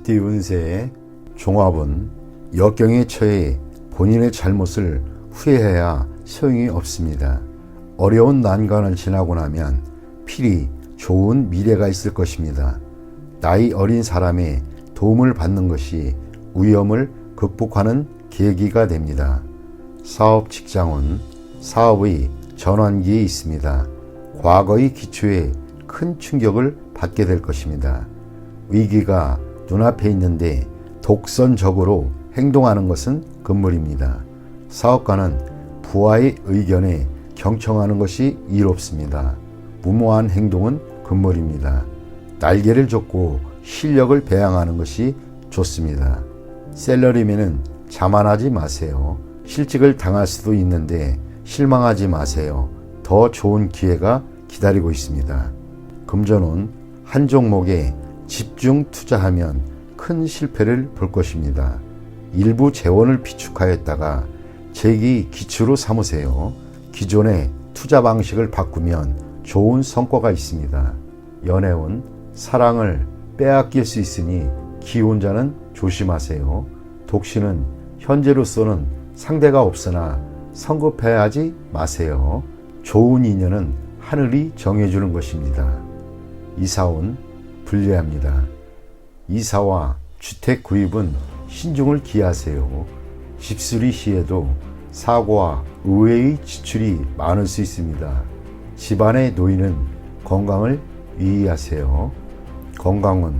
범띠 운세의 종합은 역경에 처해 본인의 잘못을 후회해야 소용이 없습니다. 어려운 난관을 지나고 나면 필히 좋은 미래가 있을 것입니다. 나이 어린 사람의 도움을 받는 것이 위험을 극복하는 계기가 됩니다. 사업 직장은 사업의 전환기에 있습니다. 과거의 기초에 큰 충격을 받게 될 것입니다. 위기가 눈앞에 있는데 독선적으로 행동하는 것은 금물입니다. 사업가는 부하의 의견에 경청하는 것이 이롭습니다. 무모한 행동은 금물입니다. 날개를 젓고 실력을 배양하는 것이 좋습니다. 셀러리맨은 자만하지 마세요. 실직을 당할 수도 있는데 실망하지 마세요. 더 좋은 기회가 기다리고 있습니다. 금전은 한 종목에 집중 투자하면 큰 실패를 볼 것입니다. 일부 재원을 비축하였다가 재기 기초로 삼으세요. 기존의 투자 방식을 바꾸면 좋은 성과가 있습니다. 연애운 사랑을 빼앗길 수 있으니 기혼자는 조심하세요. 독신은 현재로서는 상대가 없으나 성급해하지 마세요. 좋은 인연은 하늘이 정해주는 것입니다. 이사운 불리합니다. 이사와 주택 구입은 신중을 기하세요. 집수리 시에도 사고와 의외의 지출이 많을 수 있습니다. 집안의 노인은 건강을 유의하세요. 건강은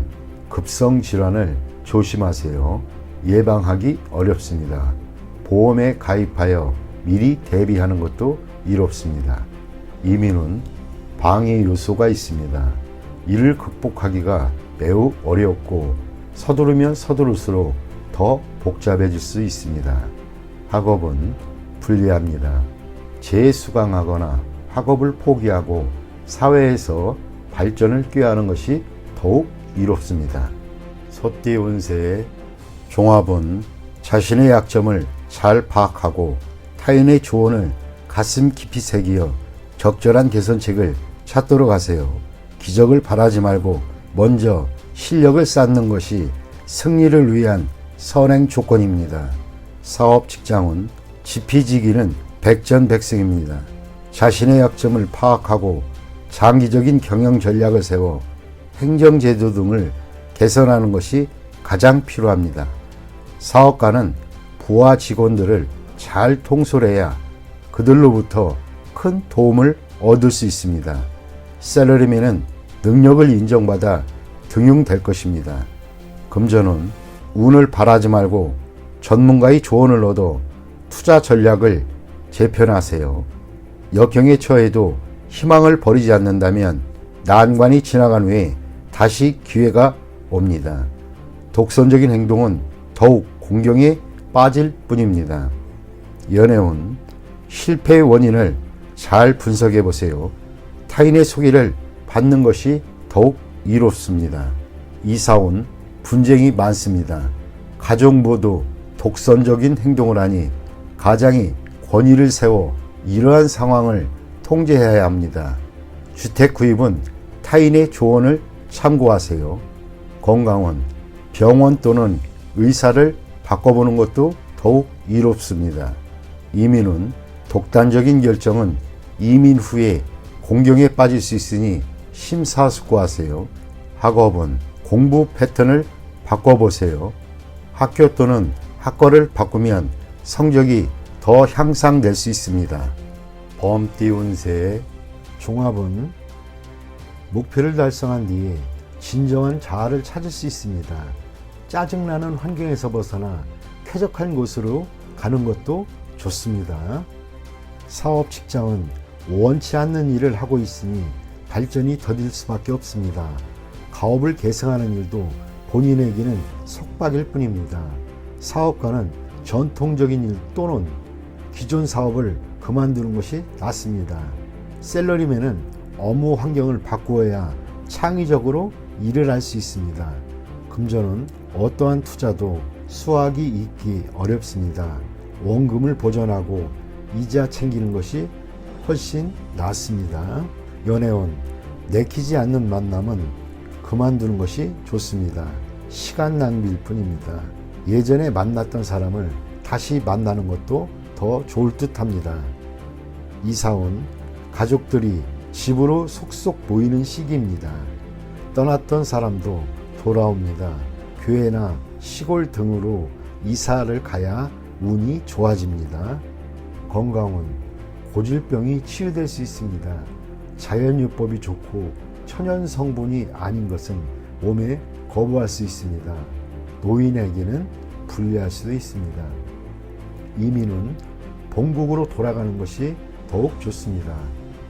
급성 질환을 조심하세요. 예방하기 어렵습니다. 보험에 가입하여 미리 대비하는 것도 이롭습니다. 이민은 방해 요소가 있습니다. 이를 극복하기가 매우 어렵고 서두르면 서두를수록 더 복잡해질 수 있습니다. 학업은 불리합니다. 재수강하거나 학업을 포기하고 사회에서 발전을 꾀하는 것이 더욱 이롭습니다. 소띠 운세의 종합은 자신의 약점을 잘 파악하고 타인의 조언을 가슴 깊이 새기어 적절한 개선책을 찾도록 하세요. 기적을 바라지 말고 먼저 실력을 쌓는 것이 승리를 위한 선행 조건입니다. 사업 직장은 지피지기는 백전백승입니다. 자신의 약점을 파악하고 장기적인 경영 전략을 세워 행정제도 등을 개선하는 것이 가장 필요합니다. 사업가는 부하 직원들을 잘 통솔해야 그들로부터 큰 도움을 얻을 수 있습니다. 셀러리맨은 능력을 인정받아 등용될 것입니다. 금전은 운을 바라지 말고 전문가의 조언을 얻어 투자 전략을 재편하세요. 역경에 처해도 희망을 버리지 않는다면 난관이 지나간 후에 다시 기회가 옵니다. 독선적인 행동은 더욱 공경에 빠질 뿐입니다. 연애운 실패의 원인을 잘 분석해 보세요. 타인의 소개를 받는 것이 더욱 이롭습니다. 이사운 분쟁이 많습니다. 가족 모두 독선적인 행동을 하니 가장이 권위를 세워 이러한 상황을 통제해야 합니다. 주택 구입은 타인의 조언을 참고하세요. 건강은 병원 또는 의사를 바꿔보는 것도 더욱 이롭습니다. 이민은 독단적인 결정은 이민 후에 공경에 빠질 수 있으니 심사숙고하세요. 학업은 공부 패턴을 바꿔보세요. 학교 또는 학과를 바꾸면 성적이 더 향상될 수 있습니다. 범띠 운세의 종합은 목표를 달성한 뒤에 진정한 자아를 찾을 수 있습니다. 짜증나는 환경에서 벗어나 쾌적한 곳으로 가는 것도 좋습니다. 사업 직장은 원치 않는 일을 하고 있으니 발전이 더딜 수밖에 없습니다. 가업을 계승하는 일도 본인에게는 속박일 뿐입니다. 사업가는 전통적인 일 또는 기존 사업을 그만두는 것이 낫습니다. 셀러리맨은 업무 환경을 바꾸어야 창의적으로 일을 할 수 있습니다. 금전은 어떠한 투자도 수확이 있기 어렵습니다. 원금을 보전하고 이자 챙기는 것이 훨씬 낫습니다. 연애운 내키지 않는 만남은 그만두는 것이 좋습니다. 시간 낭비일 뿐입니다. 예전에 만났던 사람을 다시 만나는 것도 더 좋을 듯 합니다. 이사 온 가족들이 집으로 속속 모이는 시기입니다. 떠났던 사람도 돌아옵니다. 교회나 시골 등으로 이사를 가야 운이 좋아집니다. 건강은 고질병이 치유될 수 있습니다. 자연요법이 좋고 천연 성분이 아닌 것은 몸에 거부할 수 있습니다. 노인에게는 불리할 수도 있습니다. 이민은 본국으로 돌아가는 것이 더욱 좋습니다.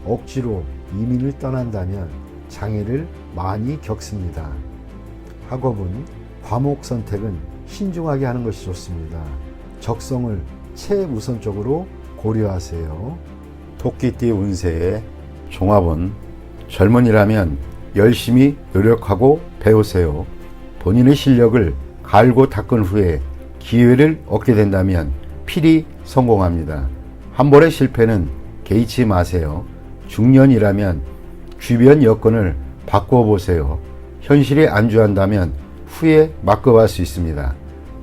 억지로 이민을 떠난다면 장애를 많이 겪습니다. 학업은 과목 선택은 신중하게 하는 것이 좋습니다. 적성을 최우선적으로 고려하세요. 토끼띠 운세의 종합은 젊은이라면 열심히 노력하고 배우세요. 본인의 실력을 갈고 닦은 후에 기회를 얻게 된다면 필히 성공합니다. 한 번의 실패는 개의치 마세요. 중년이라면 주변 여건을 바꿔보세요. 현실에 안주한다면 후에 막급할 수 있습니다.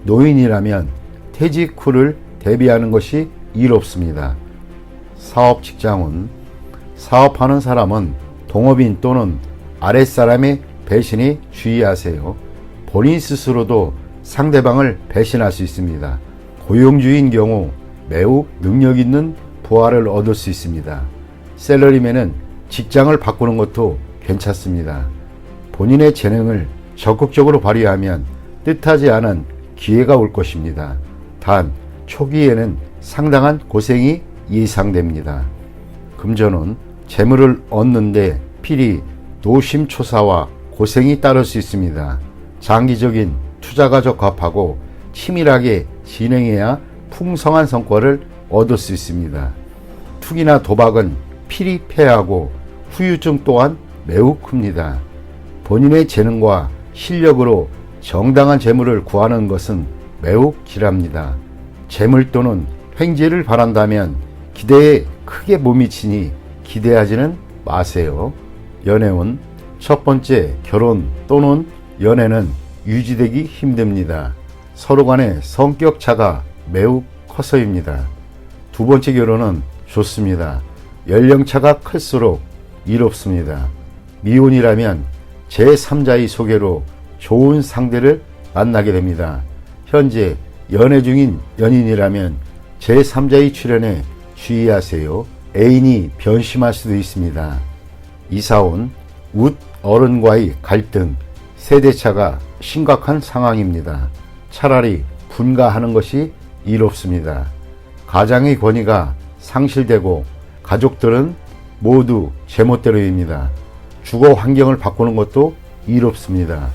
노인이라면 퇴직 후를 대비하는 것이 이롭습니다. 사업 직장은 사업하는 사람은 동업인 또는 아랫사람의 배신에 주의하세요. 본인 스스로도 상대방을 배신할 수 있습니다. 고용주의인 경우 매우 능력 있는 부하를 얻을 수 있습니다. 셀러리맨은 직장을 바꾸는 것도 괜찮습니다. 본인의 재능을 적극적으로 발휘하면 뜻하지 않은 기회가 올 것입니다. 단 초기에는 상당한 고생이 예상됩니다. 금전은 재물을 얻는데 필히 노심초사와 고생이 따를 수 있습니다. 장기적인 투자가 적합하고 치밀하게 진행해야 풍성한 성과를 얻을 수 있습니다. 투기나 도박은 필히 패하고 후유증 또한 매우 큽니다. 본인의 재능과 실력으로 정당한 재물을 구하는 것은 매우 길합니다. 재물 또는 횡재를 바란다면 기대에 크게 못 미치니 기대하지는 마세요. 연애운 첫 번째 결혼 또는 연애는 유지되기 힘듭니다. 서로 간의 성격 차가 매우 커서입니다. 두 번째 결혼은 좋습니다. 연령차가 클수록 이롭습니다. 미혼이라면 제3자의 소개로 좋은 상대를 만나게 됩니다. 현재 연애 중인 연인이라면 제3자의 출연에 주의하세요. 애인이 변심할 수도 있습니다. 이사온 웃 어른과의 갈등, 세대차가 심각한 상황입니다. 차라리 분가하는 것이 이롭습니다. 가장의 권위가 상실되고 가족들은 모두 제멋대로입니다. 주거 환경을 바꾸는 것도 이롭습니다.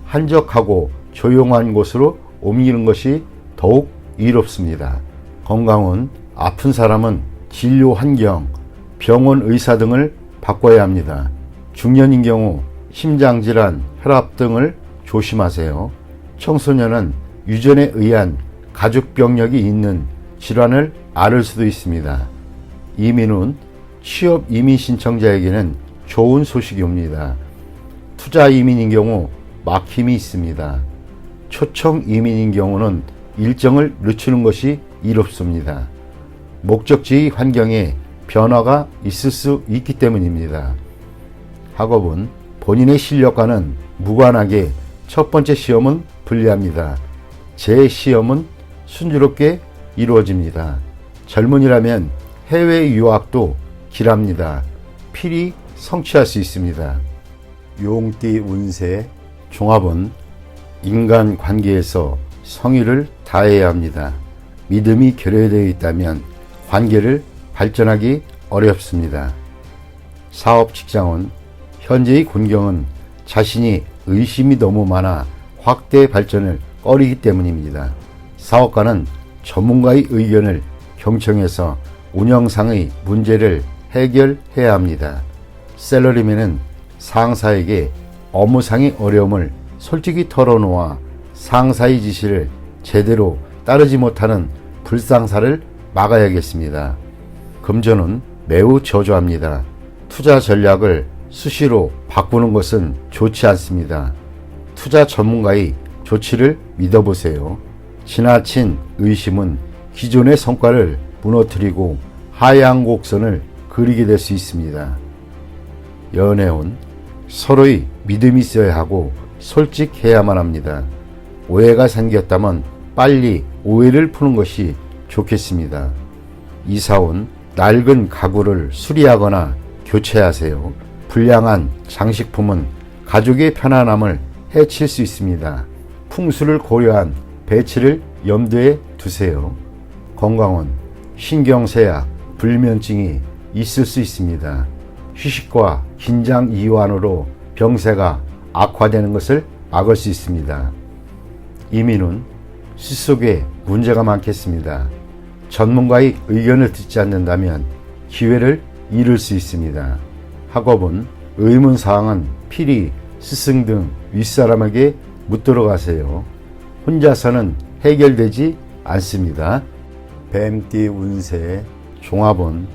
한적하고 조용한 곳으로 옮기는 것이 더욱 이롭습니다. 건강은 아픈 사람은 진료 환경, 병원 의사 등을 바꿔야 합니다. 중년인 경우 심장질환, 혈압 등을 조심하세요. 청소년은 유전에 의한 가족병력이 있는 질환을 앓을 수도 있습니다. 이민은 취업 이민 신청자에게는 좋은 소식이 옵니다. 투자 이민인 경우 막힘이 있습니다. 초청 이민인 경우는 일정을 늦추는 것이 이롭습니다. 목적지 환경에 변화가 있을 수 있기 때문입니다. 학업은 본인의 실력과는 무관하게 첫 번째 시험은 불리합니다. 제 시험은 순조롭게 이루어집니다. 젊은이라면 해외 유학도 길합니다. 필히 성취할 수 있습니다. 용띠 운세 종합은 인간 관계에서 성의를 다해야 합니다. 믿음이 결여되어 있다면 관계를 발전하기 어렵습니다. 사업 직장은 현재의 곤경은 자신이 의심이 너무 많아 확대 발전을 꺼리기 때문입니다. 사업가는 전문가의 의견을 경청해서 운영상의 문제를 해결해야 합니다. 셀러리맨은 상사에게 업무상의 어려움을 솔직히 털어놓아 상사의 지시를 제대로 따르지 못하는 불상사를 막아야겠습니다. 금전은 매우 저조합니다. 투자 전략을 수시로 바꾸는 것은 좋지 않습니다. 투자 전문가의 조치를 믿어보세요. 지나친 의심은 기존의 성과를 무너뜨리고 하향 곡선을 그리게 될 수 있습니다. 연애운 서로의 믿음이 있어야 하고 솔직해야만 합니다. 오해가 생겼다면 빨리 오해를 푸는 것이 좋겠습니다. 이사온 낡은 가구를 수리하거나 교체하세요. 불량한 장식품은 가족의 편안함을 해칠 수 있습니다. 풍수를 고려한 배치를 염두에 두세요. 건강은 신경쇠약, 불면증이 있을 수 있습니다. 휴식과 긴장 이완으로 병세가 악화되는 것을 막을 수 있습니다. 이민은 숫속에 문제가 많겠습니다. 전문가의 의견을 듣지 않는다면 기회를 잃을 수 있습니다. 학업은 의문사항은 필히 스승 등 윗사람에게 묻도록 하세요. 혼자서는 해결되지 않습니다. 뱀띠 운세 종합은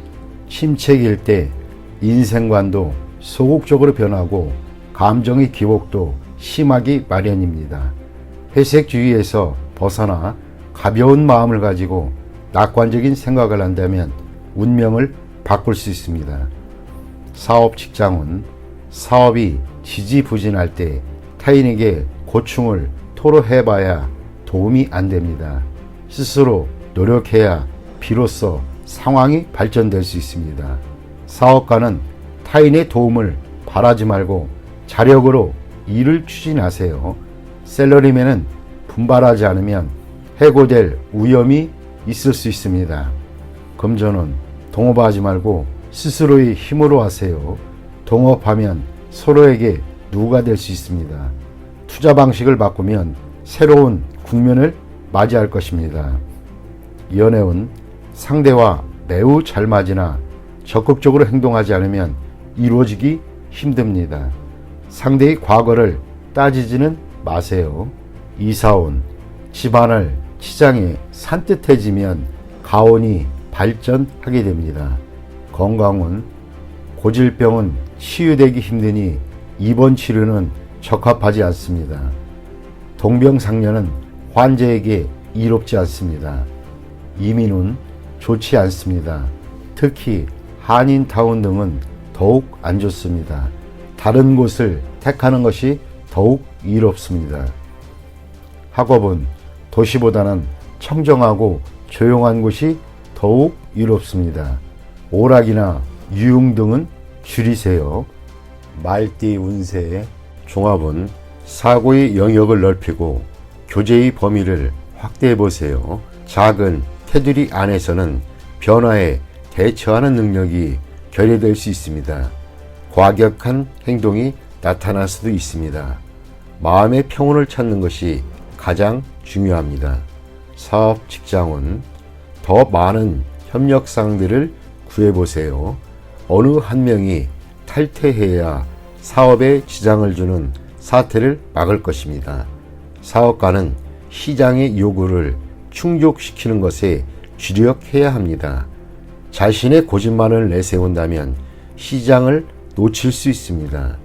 침체기일 때 인생관도 소극적으로 변하고 감정의 기복도 심하기 마련입니다. 회색주의에서 벗어나 가벼운 마음을 가지고 낙관적인 생각을 한다면 운명을 바꿀 수 있습니다. 사업 직장은 사업이 지지부진할 때 타인에게 고충을 토로해봐야 도움이 안 됩니다. 스스로 노력해야 비로소 상황이 발전될 수 있습니다. 사업가는 타인의 도움을 바라지 말고 자력으로 일을 추진하세요. 셀러리맨은 분발하지 않으면 해고될 위험이 있을 수 있습니다. 금전은 동업하지 말고 스스로의 힘으로 하세요. 동업하면 서로에게 누가 될 수 있습니다. 투자 방식을 바꾸면 새로운 국면을 맞이할 것입니다. 연애운 상대와 매우 잘 맞으나 적극적으로 행동하지 않으면 이루어지기 힘듭니다. 상대의 과거를 따지지는 마세요. 이사온 집안을 치장에 산뜻해지면 가온이 발전하게 됩니다. 건강은 고질병은 치유되기 힘드니 입원 치료는 적합하지 않습니다. 동병상련은 환자에게 이롭지 않습니다. 이민은 좋지 않습니다. 특히 한인타운 등은 더욱 안 좋습니다. 다른 곳을 택하는 것이 더욱 이롭습니다. 학업은 도시보다는 청정하고 조용한 곳이 더욱 이롭습니다. 오락이나 유흥 등은 줄이세요. 말띠 운세 종합은 사고의 영역을 넓히고 교제의 범위를 확대해 보세요. 작은 테두리 안에서는 변화에 대처하는 능력이 결여될 수 있습니다. 과격한 행동이 나타날 수도 있습니다. 마음의 평온을 찾는 것이 가장 중요합니다. 사업 직장은 더 많은 협력상들을 구해보세요. 어느 한 명이 탈퇴해야 사업에 지장을 주는 사태를 막을 것입니다. 사업가는 시장의 요구를 충족시키는 것에 주력해야 합니다. 자신의 고집만을 내세운다면 시장을 놓칠 수 있습니다.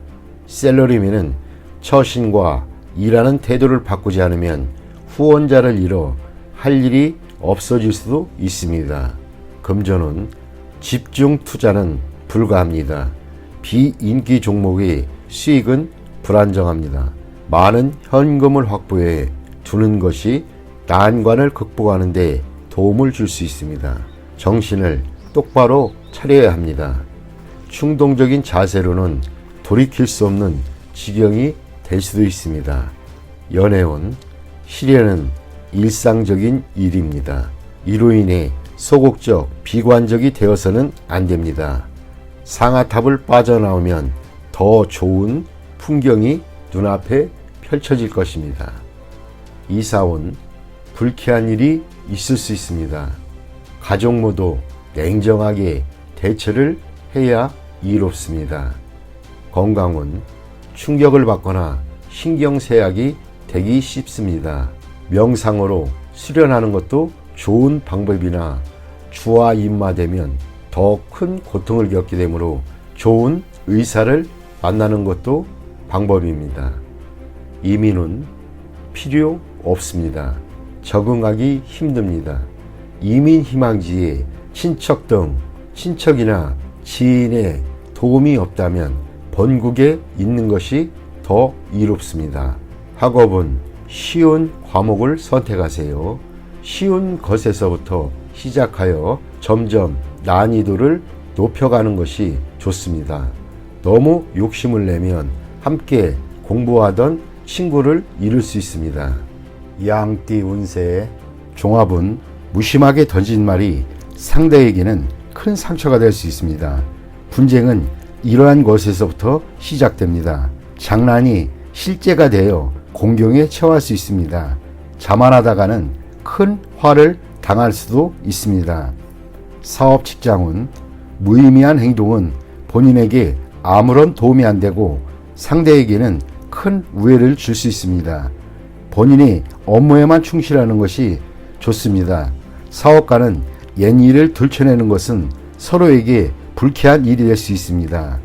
셀러리맨은 처신과 일하는 태도를 바꾸지 않으면 후원자를 잃어 할 일이 없어질 수도 있습니다. 금전은 집중 투자는 불가합니다. 비인기 종목의 수익은 불안정합니다. 많은 현금을 확보해 두는 것이 난관을 극복하는 데 도움을 줄 수 있습니다. 정신을 똑바로 차려야 합니다. 충동적인 자세로는 돌이킬 수 없는 지경이 될 수도 있습니다. 연애운 시련은 일상적인 일입니다. 이로 인해 소극적, 비관적이 되어서는 안 됩니다. 상아탑을 빠져나오면 더 좋은 풍경이 눈앞에 펼쳐질 것입니다. 이사온 불쾌한 일이 있을 수 있습니다. 가족 모두 냉정하게 대처를 해야 이롭습니다. 건강은 충격을 받거나 신경쇠약이 되기 쉽습니다. 명상으로 수련하는 것도 좋은 방법이나 주와 입마되면 더 큰 고통을 겪게 되므로 좋은 의사를 만나는 것도 방법입니다. 이민은 필요 없습니다. 적응하기 힘듭니다. 이민 희망지에 친척 등 친척이나 지인의 도움이 없다면 본국에 있는 것이 더 이롭습니다. 학업은 쉬운 과목을 선택하세요. 쉬운 것에서부터 시작하여 점점 난이도를 높여가는 것이 좋습니다. 너무 욕심을 내면 함께 공부하던 친구를 잃을 수 있습니다. 양띠 운세 종합은 무심하게 던진 말이 상대에게는 큰 상처가 될 수 있습니다. 분쟁은 이러한 것에서부터 시작됩니다. 장난이 실제가 되어 공경에 처할 수 있습니다. 자만하다가는 큰 화를 당할 수도 있습니다. 사업 직장은 무의미한 행동은 본인에게 아무런 도움이 안 되고 상대에게는 큰 우애를 줄 수 있습니다. 본인이 업무에만 충실하는 것이 좋습니다. 사업가는 옛 일을 들춰내는 것은 서로에게 불쾌한 일이 될 수 있습니다.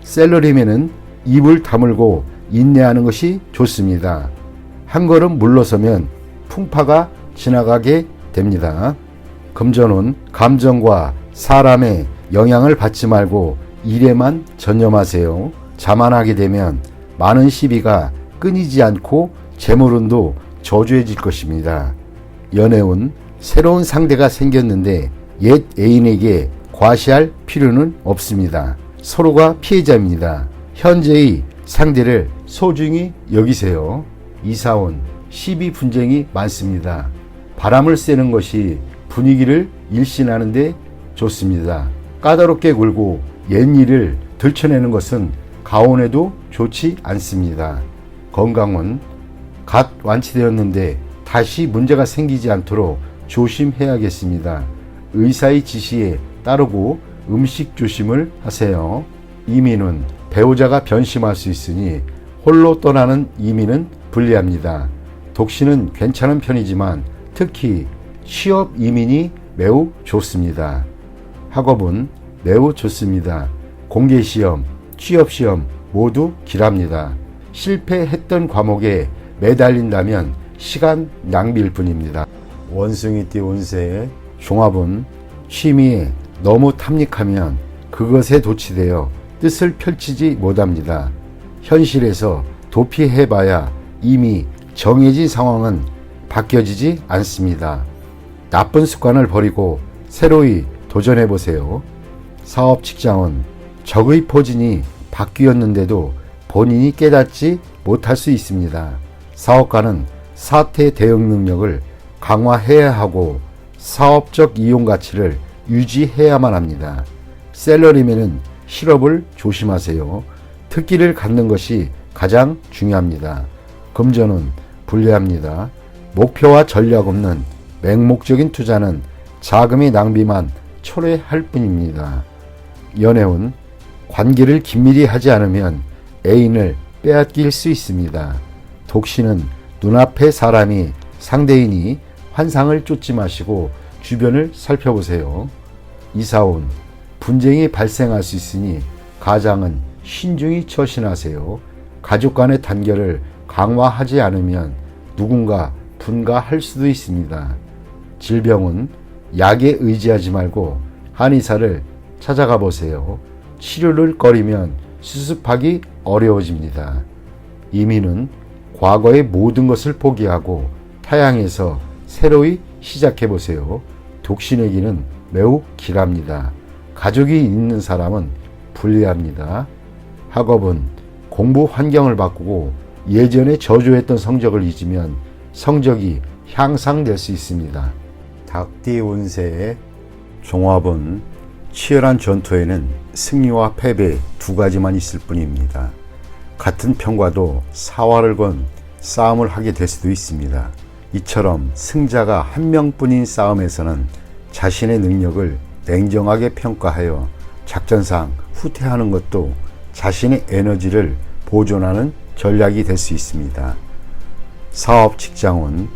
셀러리맨은 입을 다물고 인내하는 것이 좋습니다. 한 걸음 물러서면 풍파가 지나가게 됩니다. 금전운 감정과 사람의 영향을 받지 말고 일에만 전념하세요. 자만하게 되면 많은 시비가 끊이지 않고 재물운도 저조해질 것입니다. 연애운 새로운 상대가 생겼는데 옛 애인에게 과시할 필요는 없습니다. 서로가 피해자입니다. 현재의 상대를 소중히 여기세요. 이사운 시비 분쟁이 많습니다. 바람을 쐬는 것이 분위기를 일신하는 데 좋습니다. 까다롭게 굴고 옛 일을 들춰내는 것은 가온에도 좋지 않습니다. 건강은 갓 완치되었는데 다시 문제가 생기지 않도록 조심해야겠습니다. 의사의 지시에 따르고 음식 조심을 하세요. 이민은 배우자가 변심할 수 있으니 홀로 떠나는 이민은 불리합니다. 독신은 괜찮은 편이지만 특히 취업 이민이 매우 좋습니다. 학업은 매우 좋습니다. 공개시험, 취업시험 모두 길합니다. 실패했던 과목에 매달린다면 시간 낭비일 뿐입니다. 원숭이띠 운세의 종합은 취미에 너무 탐닉하면 그것에 도취되어 뜻을 펼치지 못합니다. 현실에서 도피해봐야 이미 정해진 상황은 바뀌어지지 않습니다. 나쁜 습관을 버리고 새로이 도전해보세요. 사업 직장은 적의 포진이 바뀌었는데도 본인이 깨닫지 못할 수 있습니다. 사업가는 사태 대응 능력을 강화해야 하고 사업적 이용 가치를 유지해야만 합니다. 셀러리맨은 실업을 조심하세요. 특기를 갖는 것이 가장 중요합니다. 금전은 불리합니다. 목표와 전략 없는 맹목적인 투자는 자금의 낭비만 초래할 뿐입니다. 연애운 관계를 긴밀히 하지 않으면 애인을 빼앗길 수 있습니다. 독신은 눈앞의 사람이 상대이니 환상을 쫓지 마시고 주변을 살펴보세요. 이사운 분쟁이 발생할 수 있으니 가장은 신중히 처신하세요. 가족 간의 단결을 강화하지 않으면 누군가 분가할 수도 있습니다. 질병은 약에 의지하지 말고 한의사를 찾아가 보세요. 치료를 꺼리면 수습하기 어려워집니다. 이민은 과거의 모든 것을 포기하고 타향에서 새로이 시작해 보세요. 독신에게는 매우 길합니다. 가족이 있는 사람은 불리합니다. 학업은 공부 환경을 바꾸고 예전에 저조했던 성적을 잊으면 성적이 향상될 수 있습니다. 닭띠 운세의 종합은 치열한 전투에는 승리와 패배 두 가지만 있을 뿐입니다. 같은 편과도 사활을 건 싸움을 하게 될 수도 있습니다. 이처럼 승자가 한 명뿐인 싸움에서는 자신의 능력을 냉정하게 평가하여 작전상 후퇴하는 것도 자신의 에너지를 보존하는 전략이 될 수 있습니다. 사업 직장은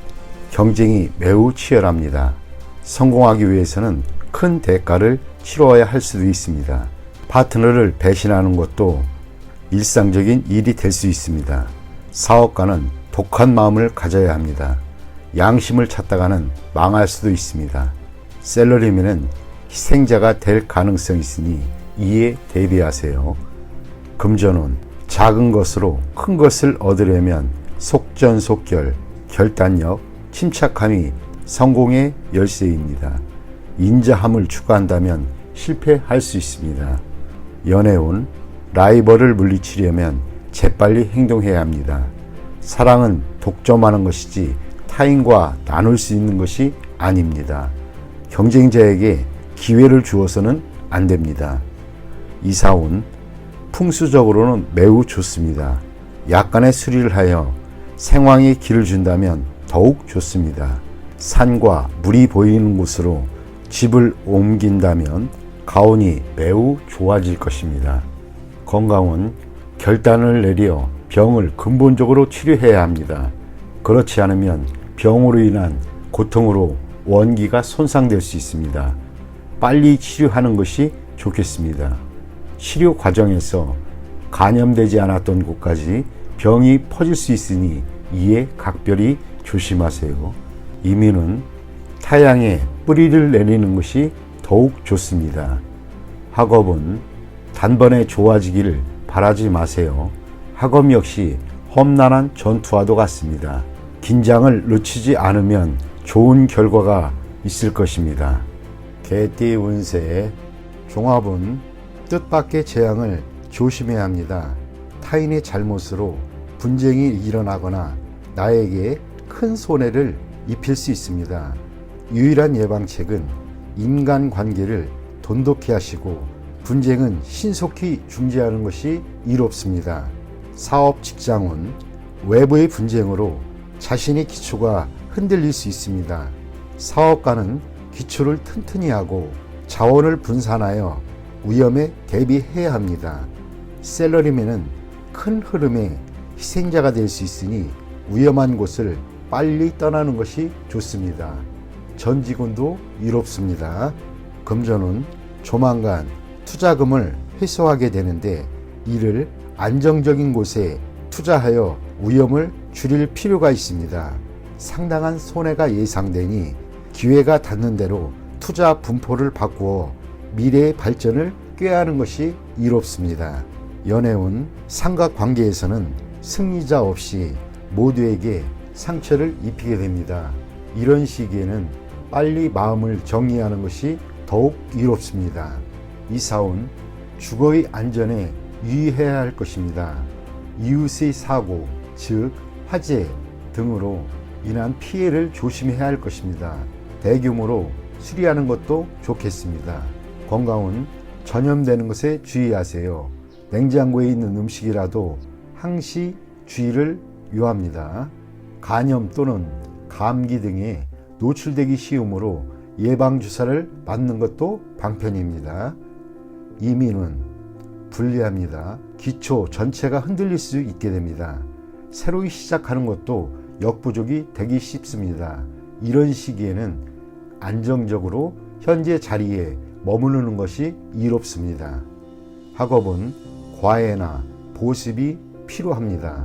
경쟁이 매우 치열합니다. 성공하기 위해서는 큰 대가를 치러야 할 수도 있습니다. 파트너를 배신하는 것도 일상적인 일이 될 수 있습니다. 사업가는 독한 마음을 가져야 합니다. 양심을 찾다가는 망할 수도 있습니다. 셀러리맨은 희생자가 될 가능성이 있으니 이에 대비하세요. 금전운, 작은 것으로 큰 것을 얻으려면 속전속결, 결단력, 침착함이 성공의 열쇠입니다. 인자함을 추구한다면 실패할 수 있습니다. 연애운, 라이벌을 물리치려면 재빨리 행동해야 합니다. 사랑은 독점하는 것이지 타인과 나눌 수 있는 것이 아닙니다. 경쟁자에게 기회를 주어서는 안 됩니다. 이사운, 풍수적으로는 매우 좋습니다. 약간의 수리를 하여 생황에 길을 준다면 더욱 좋습니다. 산과 물이 보이는 곳으로 집을 옮긴다면 가운이 매우 좋아질 것입니다. 건강은 결단을 내려 병을 근본적으로 치료해야 합니다. 그렇지 않으면 병으로 인한 고통으로 원기가 손상될 수 있습니다. 빨리 치료하는 것이 좋겠습니다. 치료 과정에서 감염되지 않았던 곳까지 병이 퍼질 수 있으니 이에 각별히 조심하세요. 이민은 타양에 뿌리를 내리는 것이 더욱 좋습니다. 학업은 단번에 좋아지기를 바라지 마세요. 학업 역시 험난한 전투와도 같습니다. 긴장을 늦추지 않으면 좋은 결과가 있을 것입니다. 개띠 운세 종합은 뜻밖의 재앙을 조심해야 합니다. 타인의 잘못으로 분쟁이 일어나거나 나에게 큰 손해를 입힐 수 있습니다. 유일한 예방책은 인간관계를 돈독히 하시고 분쟁은 신속히 중지하는 것이 이롭습니다. 사업 직장운 외부의 분쟁으로 자신의 기초가 흔들릴 수 있습니다. 사업가는 기초를 튼튼히 하고 자원을 분산하여 위험에 대비해야 합니다. 셀러리맨은 큰 흐름의 희생자가 될 수 있으니 위험한 곳을 빨리 떠나는 것이 좋습니다. 전 직원도 이롭습니다. 금전은 조만간 투자금을 회수하게 되는데 이를 안정적인 곳에 투자하여 위험을 줄일 필요가 있습니다. 상당한 손해가 예상되니 기회가 닿는 대로 투자 분포를 바꾸어 미래의 발전을 꾀하는 것이 이롭습니다. 연애운 삼각관계에서는 승리자 없이 모두에게 상처를 입히게 됩니다. 이런 시기에는 빨리 마음을 정리하는 것이 더욱 이롭습니다. 이사운 주거의 안전에 유의해야 할 것입니다. 이웃의 사고, 즉 화재 등으로 인한 피해를 조심해야 할 것입니다. 대규모로 수리하는 것도 좋겠습니다. 건강은 전염되는 것에 주의하세요. 냉장고에 있는 음식이라도 항시 주의를 요합니다. 간염 또는 감기 등에 노출되기 쉬우므로 예방주사를 맞는 것도 방편입니다. 이민은 불리합니다. 기초 전체가 흔들릴 수 있게 됩니다. 새로이 시작하는 것도 역부족이 되기 쉽습니다. 이런 시기에는 안정적으로 현재 자리에 머무르는 것이 이롭습니다. 학업은 과외나 보습이 필요합니다.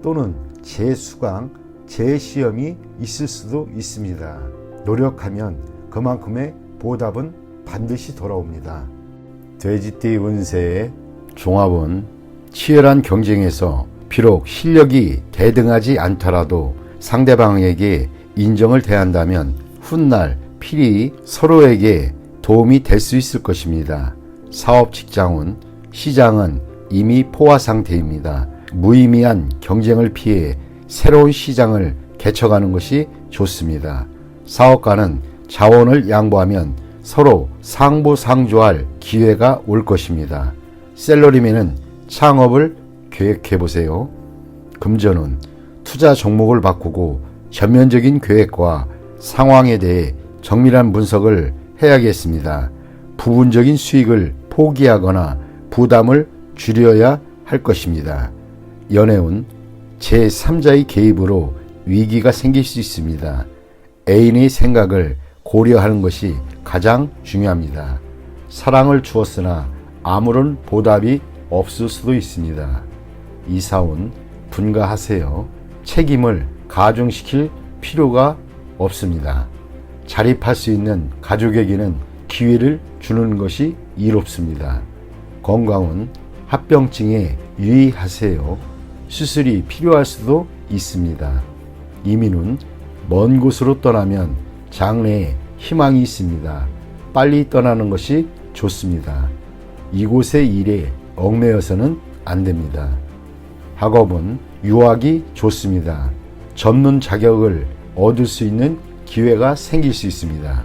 또는 재수강, 재시험이 있을 수도 있습니다. 노력하면 그만큼의 보답은 반드시 돌아옵니다. 돼지띠 운세의 종합은 치열한 경쟁에서 비록 실력이 대등하지 않더라도 상대방에게 인정을 대한다면 훗날 필히 서로에게 도움이 될 수 있을 것입니다. 사업 직장운 시장은 이미 포화 상태입니다. 무의미한 경쟁을 피해 새로운 시장을 개척하는 것이 좋습니다. 사업가는 자원을 양보하면 서로 상보상조할 기회가 올 것입니다. 셀러리맨은 창업을 계획해보세요. 금전운 투자 종목을 바꾸고 전면적인 계획과 상황에 대해 정밀한 분석을 해야겠습니다. 부분적인 수익을 포기하거나 부담을 줄여야 할 것입니다. 연애운 제3자의 개입으로 위기가 생길 수 있습니다. 애인의 생각을 고려하는 것이 가장 중요합니다. 사랑을 주었으나 아무런 보답이 없을 수도 있습니다. 이사운 분가하세요. 책임을 가중시킬 필요가 없습니다. 자립할 수 있는 가족에게는 기회를 주는 것이 이롭습니다. 건강은 합병증에 유의하세요. 수술이 필요할 수도 있습니다. 이민은 먼 곳으로 떠나면 장래에 희망이 있습니다. 빨리 떠나는 것이 좋습니다. 이곳의 일에 얽매여서는 안 됩니다. 학업은 유학이 좋습니다. 전문 자격을 얻을 수 있는 기회가 생길 수 있습니다.